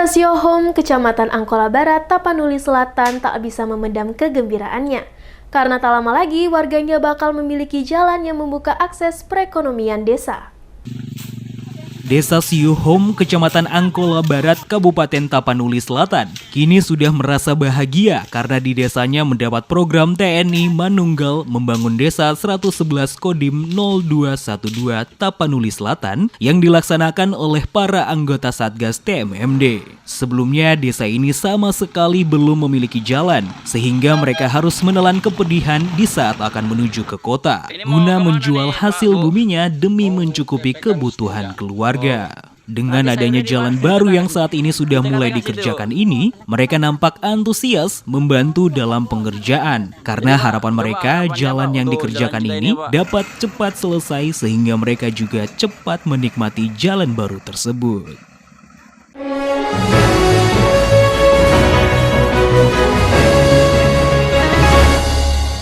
Desa Siohom, Kecamatan Angkola Barat, Tapanuli Selatan tak bisa memendam kegembiraannya. Karena tak lama lagi warganya bakal memiliki jalan yang membuka akses perekonomian desa. Desa Siohom, Kecamatan Angkola Barat, Kabupaten Tapanuli Selatan, kini sudah merasa bahagia karena di desanya mendapat program TNI Manunggal Membangun Desa 111 Kodim 0212 Tapanuli Selatan yang dilaksanakan oleh para anggota Satgas TMMD. Sebelumnya, desa ini sama sekali belum memiliki jalan, sehingga mereka harus menelan kepedihan di saat akan menuju ke kota, guna menjual hasil buminya demi mencukupi kebutuhan keluarga. Dengan adanya jalan baru yang saat ini sudah mulai dikerjakan ini, mereka nampak antusias membantu dalam pengerjaan. Karena harapan mereka jalan yang dikerjakan ini dapat cepat selesai sehingga mereka juga cepat menikmati jalan baru tersebut.